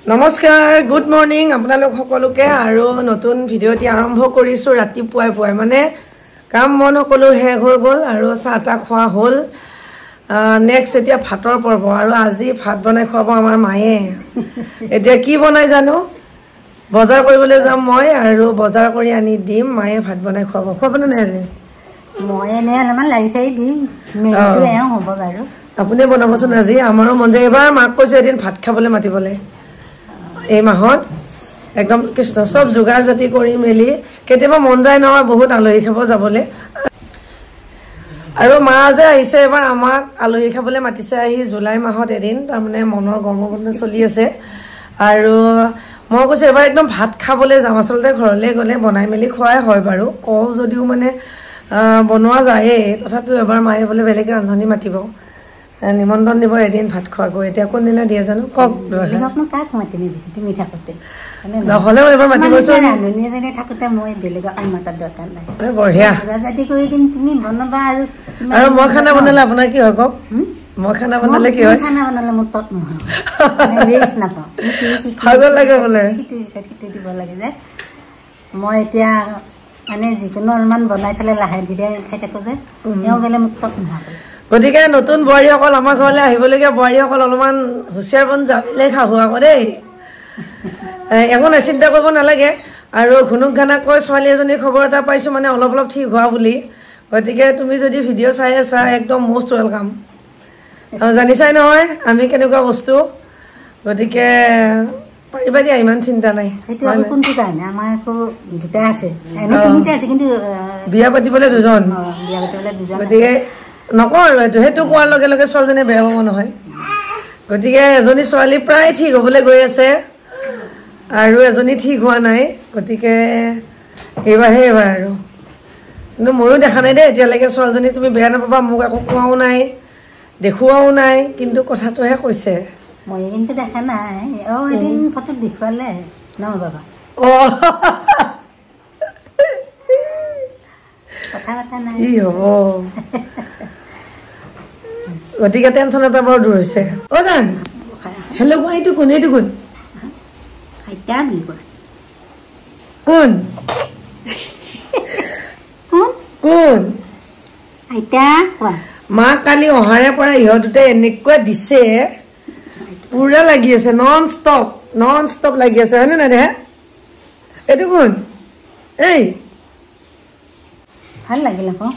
নমস্কাৰ good morning আপোনালোক সকলোকে আৰু নতুন ভিডিঅ'টি আৰম্ভ কৰিছো ৰাতিপুৱাই পুৱাই মানে কাম মন সকলো শেষ হৈ গ'ল আৰু চাহটা খোৱা হ'ল নেক্সট এতিয়া ভাতৰ পৰ্ব আৰু আজি ভাত বনাই খুৱাব আমাৰ মায়ে এতিয়া কি বনাই জানো বজাৰ কৰিবলৈ যাম মই আৰু বজাৰ কৰি আনি দিম মায়ে ভাত বনাই খুৱাব খবনে নাই আজি মই এনে অলপমান লাৰি চাৰি দিম মেনুটো এওঁ হ'ব বাৰু আপুনি বনাবচোন আজি আমাৰো মন যায় এবাৰ মাক কৈছে এদিন ভাত খাবলৈ মাতিবলৈ এই মাহত একদম কৃষ্ণ সব যোগাৰ জাতি কৰি মেলি কেতিয়াবা মন যায় নহয় বহুত আলহী খাব যাবলৈ আৰু মা যে আহিছে এবাৰ আমাক আলহী খাবলৈ মাতিছে আহি জুলাই মাহত এদিন তাৰমানে মনৰ গৰ্মবন্ধ চলি আছে আৰু মই কৈছে এবাৰ একদম ভাত খাবলৈ যাম আচলতে ঘৰলৈ গ'লে বনাই মেলি খোৱাই হয় বাৰু কওঁ যদিও মানে বনোৱা যায়েই তথাপিও এবাৰ মায়ে বোলে বেলেগে ৰান্ধনি মাতিব নিমন্ত্ৰণ দিব এদিন ভাত খোৱাগৈ এতিয়া কোনদিনা দিয়ে জানো কওক কাক মাতি নিদিছে তুমি থাকোঁতে নহ'লেও এবাৰ মাতিবচোন ৰান্ধনি এজনী থাকোঁতে মই বেলেগক আন মাতাৰ দৰকাৰ নাই বঢ়িয়া জাতি কৰি দিম তুমি বনাবা আৰু মই খানা বনালে আপোনাৰ কি হয় কওক মই খানা বনালে কি হয় খানা বনালে মোৰ তত নহয় ৰেষ্ট নাপাওঁ ভাগৰ লাগে বোলে সিটো দিব লাগে যে মই এতিয়া মানে যিকোনো অলপমান বনাই পেলাই লাহে ধীৰে খাই থাকোঁ যে তেওঁ গ'লে মোক তত নহয় গতিকে নতুন বোৱাৰীসকল আমাৰ ঘৰলৈ আহিবলগীয়া বোৱাৰীসকল অলপমান হুঁচিয়াৰ বন যাবলৈ খাহোঁ আকৌ দেই একো নাই চিন্তা কৰিব নালাগে আৰু ঘুনুক ঘানাকৈ ছোৱালী এজনীৰ খবৰ এটা পাইছোঁ মানে অলপ অলপ ঠিক হোৱা বুলি গতিকে তুমি যদি ভিডিঅ' চাই আছা একদম মষ্ট ৱেলকাম জানিছাই নহয় আমি কেনেকুৱা বস্তু গতিকে পাৰিবা দিয়া ইমান চিন্তা নাই সেইটো আৰু কোনটো কাৰণে আমাৰ আকৌ দুটা আছে এনে তিনিটা আছে কিন্তু বিয়া পাতিবলৈ দুজন গতিকে নকওঁ আৰু সেইটো কোৱাৰ লগে লগে ছোৱালীজনীয়ে বেয়া পাব নহয় গতিকে এজনী ছোৱালী প্ৰায় ঠিক হ'বলৈ গৈ আছে আৰু এজনী ঠিক হোৱা নাই গতিকে এইবাৰহে এইবাৰ আৰু কিন্তু ময়ো দেখা নাই দেই এতিয়ালৈকে ছোৱালীজনী তুমি বেয়া নাপাবা মোক একো কোৱাও নাই দেখুৱাও নাই কিন্তু কথাটোহে কৈছে মই কিন্তু দেখা নাই এদিন ফটোত দেখুৱালে ন বাবা কথা পতা নাই কি হ'ব গতিকে টেনচন এটা বৰ দূৰ হৈছে অ' জান হেল্ল' কোৱা এইটো কোন এইটো কোন আইতা বুলি কয় কোন কোন আইতা কোৱা মাক কালি অহাৰে পৰা ইহঁত দুটাই এনেকুৱা দিছে পুৰা লাগি আছে নন ষ্টপ লাগি আছে হয়নে নাই দেহা এইটো কোন এই ভাল লাগিল আকৌ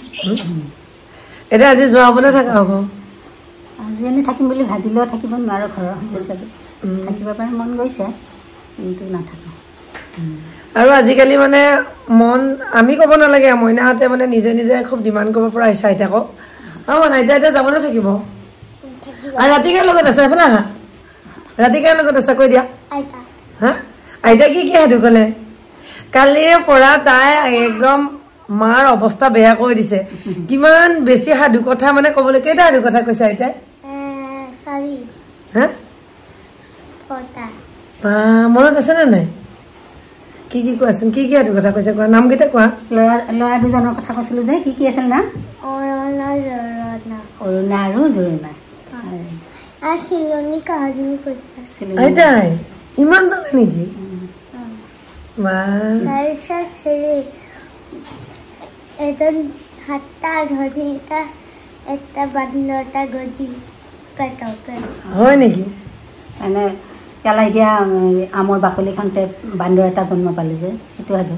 এতিয়া আজি যোৱা হ'বলৈ থাকা হ'ব আজি এনে থাকিম বুলি ভাবিলেও থাকিব নোৱাৰো ঘৰৰ সমস্যাটো থাকিব পাৰে মন গৈছে কিন্তু নাথাকোঁ আৰু আজিকালি মানে মন আমি ক'ব নালাগে মইনাহঁতে মানে নিজে নিজে খুব ডিমাণ্ড কৰিব পৰা হৈছে আইতাকক মানে আইতা এতিয়া যাবলৈ থাকিব আৰু ৰাতি কাৰ লগত আছে এইফালে আহা ৰাতি কাৰ লগত আছে কৈ দিয়া হা আইতা কি সাধু ক'লে কালিৰে পৰা তাই একদম মাৰ অৱস্থা বেয়া কৰি দিছে কিমান বেছি সাধু কথা মানে ক'বলৈ কেইটা সাধু কথা কৈছে আইতাই মনত আছে নে নাই কি কোৱাচোন কি সাধু কথা কৈছে কোৱা নামকেইটা কোৱা ল'ৰা দুজনৰ কথা কৈছিলো যে কি আছিল নাম অৰুণা আৰু জৰুণা আইতাই ইমান জানে নেকি এজন হাতা ঘনিটা এটা বান্দৰটা গজি হয় নেকি মানে কেলা এতিয়া আমৰ বাকলি খাওঁতে বান্দৰ এটা জন্ম পালে যে সেইটো সাধু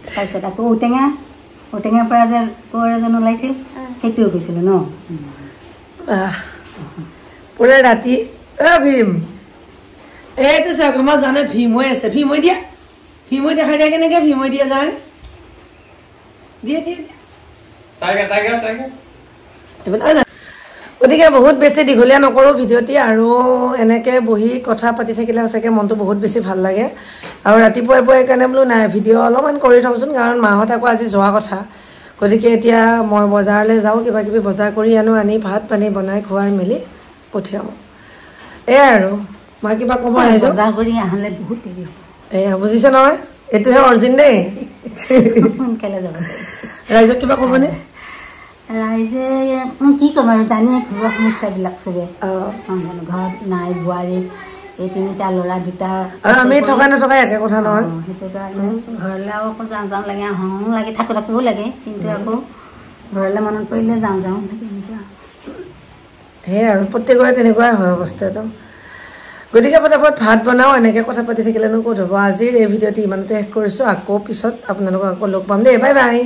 তাৰপিছত আকৌ ঔটেঙাৰ পৰা যে কোঁৱৰ এজন ওলাইছিল সেইটোও কৈছিলোঁ ন পুৰা ৰাতি ভীম এইটো চাওক আমাৰ জানে ভীম হৈ আছে ভীম হৈ দিয়া দেখাই দিয়া কেনেকে ভীম হৈ দিয়া যায় গতিকে বহুত বেছি দীঘলীয়া নকৰোঁ ভিডিঅ'টি আৰু এনেকৈ বহি কথা পাতি থাকিলে সঁচাকৈ মনটো বহুত বেছি ভাল লাগে আৰু ৰাতিপুৱাই পুৱাই কাৰণে বোলো নাই ভিডিঅ' অলপমান কৰি থওঁচোন কাৰণ মাহঁত আকৌ আজি যোৱা কথা গতিকে এতিয়া মই বজাৰলৈ যাওঁ কিবা কিবি বজাৰ কৰি আনি ভাত পানী বনাই খুৱাই মেলি পঠিয়াওঁ এয়াই আৰু মই কিবা ক'ব আহিছোঁ বজাৰ কৰি আহলে বহুত দেৰি হ'ব এয়া বুজিছে নহয় এইটোহে অৰিজিন দেই সোনকালে যাব ৰাইজক কিবা ক'বনে ৰাইজে কি ক'ম আৰু জানিয়ে ঘৰুৱা সমস্যাবিলাক চবে ঘৰত নাই বোৱাৰী এই তিনিটা ল'ৰা দুটা আৰু আমি থকা নথকা একে কথা নহয় সেইটো কাৰণে ঘৰলৈ আকৌ যাওঁ লাগে আহোঁ লাগে থাকিবও লাগে কিন্তু আকৌ ঘৰলৈ মনত পৰিলে যাওঁ লাগে এনেকুৱা সেয়াই আৰু প্ৰত্যেকৰে তেনেকুৱাই হয় অৱস্থাটো গতিকে পটাপট ভাত বনাওঁ এনেকৈ কথা পাতি থাকিলেনো ক'ত হ'ব আজিৰ এই ভিডিঅ'টি ইমানতে শেষ কৰিছোঁ আকৌ পিছত আপোনালোকক আকৌ লগ পাম দেই বাই বাই